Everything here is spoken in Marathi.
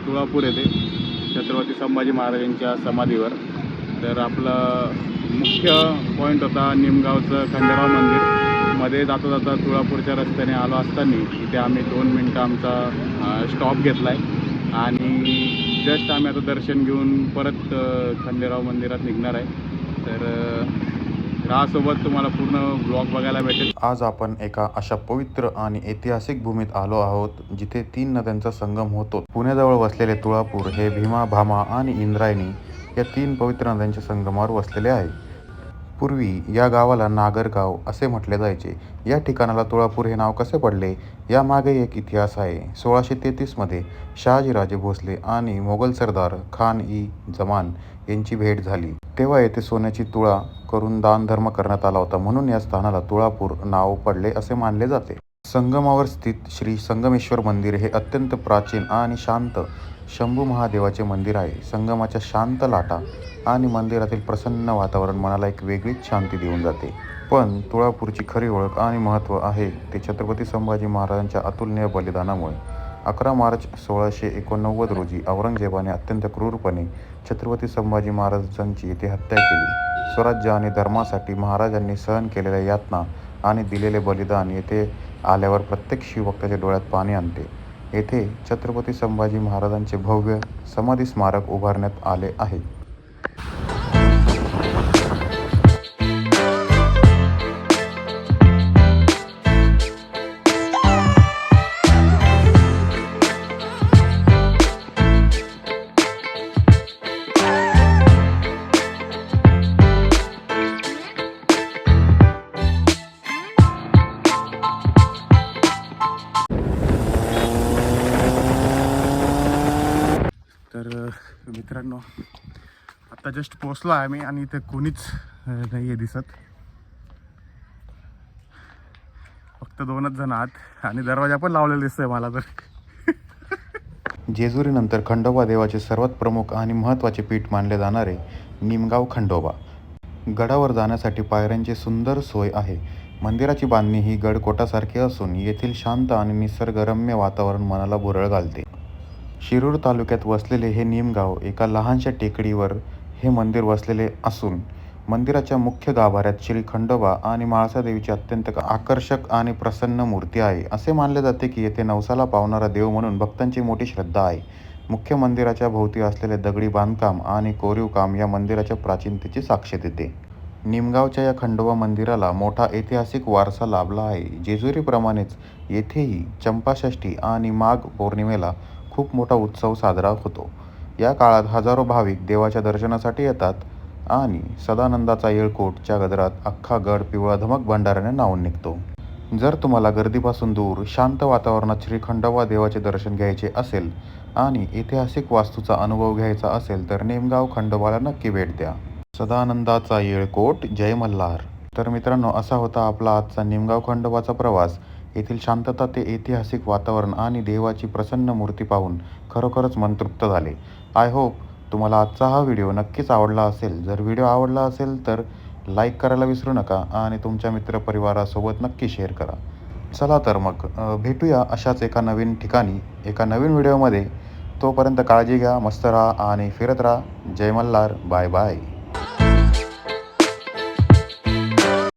तुळापूर येथे छत्रपती संभाजी महाराजांच्या समाधीवर. तर आपलं मुख्य पॉईंट होता निमगावचं खंडेराव मंदिर. मध्ये जाता जाता तुळापूरच्या रस्त्याने आलो असताना इथे आम्ही 2 मिनटं आमचा स्टॉप घेतला आहे आणि जस्ट आम्ही आता दर्शन घेऊन परत खंडेराव मंदिरात निघणार आहे. तर राहासोबत तुम्हाला पूर्ण ब्लॉग बघायला भेटेल. आज आपण एका अशा पवित्र आणि ऐतिहासिक भूमीत आलो आहोत जिथे 3 नद्यांचा संगम होतो. पुण्याजवळ वसलेले तुळापूर हे भीमा, भामा आणि इंद्रायणी या 3 पवित्र नद्यांच्या संगमावर वसलेले आहे. पूर्वी या गावाला नागरगाव असे म्हटले जायचे. या ठिकाणाला तुळापूर हे नाव कसे पडले यामागे एक इतिहास आहे. 1633 मध्ये शहाजीराजे भोसले आणि मोगल सरदार खान-ई-जमान यांची भेट झाली. तेव्हा येथे सोन्याची तुळा करून दानधर्म करण्यात आला होता, म्हणून या स्थानाला तुळापूर नाव पडले असे मानले जाते. संगमावर स्थित श्री संगमेश्वर मंदिर हे अत्यंत प्राचीन आणि शांत शंभू महादेवाचे मंदिर आहे. संगमाच्या शांत लाटा आणि मंदिरातील प्रसन्न वातावरण मनाला एक वेगळीच शांती देऊन जाते. पण तुळापूरची खरी ओळख आणि महत्त्व आहे ते छत्रपती संभाजी महाराजांच्या अतुलनीय बलिदानामुळे. 11 मार्च 1689 रोजी औरंगजेबाने अत्यंत क्रूरपणे छत्रपती संभाजी महाराजांची येथे हत्या केली. स्वराज्य आणि धर्मासाठी महाराजांनी सहन केलेल्या यातना आणि दिलेले बलिदान येथे आल्यावर प्रत्येक शिवभक्ताच्या डोळ्यात पाणी आणते. येथे छत्रपती संभाजी महाराजांचे भव्य समाधी स्मारक उभारण्यात आले आहे. तर मित्रांनो, आता जस्ट पोचलो आहे आम्ही आणि इथे कोणीच नाही आहे दिसत. फक्त 2च जण आहात आणि दरवाजा पण लावलेला दिसतोय मला. तर जेजुरीनंतर खंडोबा देवाचे सर्वात प्रमुख आणि महत्त्वाचे पीठ मानले जाणारे निमगाव खंडोबा. गडावर जाण्यासाठी पायऱ्यांची सुंदर सोय आहे. मंदिराची बांधणी ही गडकोटासारखी असून येथील शांत आणि निसर्गरम्य वातावरण मनाला भुरळ घालते. शिरूर तालुक्यात वसलेले हे निमगाव एका लहानशा टेकडीवर हे मंदिर वसलेले असून मंदिराच्या मुख्य गाभाऱ्यात श्री खंडोबा आणि म्हाळसादेवीची अत्यंत आकर्षक आणि प्रसन्न मूर्ती आहे. असे मानले जाते की येथे नवसाला पावणारा देव म्हणून भक्तांची मोठी श्रद्धा आहे. मुख्य मंदिराच्या भोवती असलेले दगडी बांधकाम आणि कोरीव काम या मंदिराच्या प्राचीनतेची साक्ष देते. निमगावच्या या खंडोबा मंदिराला मोठा ऐतिहासिक वारसा लाभला आहे. जेजुरीप्रमाणेच येथेही चंपाषष्ठी आणि माघ पौर्णिमेला खूप मोठा उत्सव साजरा होतो. या काळात हजारो भाविक देवाच्या दर्शनासाठी येतात आणि सदानंदाचा येळकोटच्या गजरात अख्खा गड पिवळा धमक भंडाऱ्याने न्हाऊन निघतो. जर तुम्हाला गर्दीपासून दूर शांत वातावरणात श्री खंडोबा देवाचे दर्शन घ्यायचे असेल आणि ऐतिहासिक वास्तूचा अनुभव घ्यायचा असेल तर निमगाव खंडोबाला नक्की भेट द्या. सदानंदाचा येळकोट, जय मल्हार. तर मित्रांनो, असा होता आपला आजचा निमगाव खंडोबाचा प्रवास. येथील शांतता, ते ऐतिहासिक वातावरण आणि देवाची प्रसन्न मूर्ती पाहून खरोखरच मन तृप्त झाले. आय होप तुम्हाला आजचा हा व्हिडिओ नक्कीच आवडला असेल. जर व्हिडिओ आवडला असेल तर लाईक करायला विसरू नका आणि तुमच्या मित्रपरिवारासोबत नक्की शेअर करा. चला तर मग भेटूया अशाच एका नवीन ठिकाणी एका नवीन व्हिडिओमध्ये. तोपर्यंत काळजी घ्या, मस्त राहा आणि फिरत राहा. जय मल्हार. Bye bye.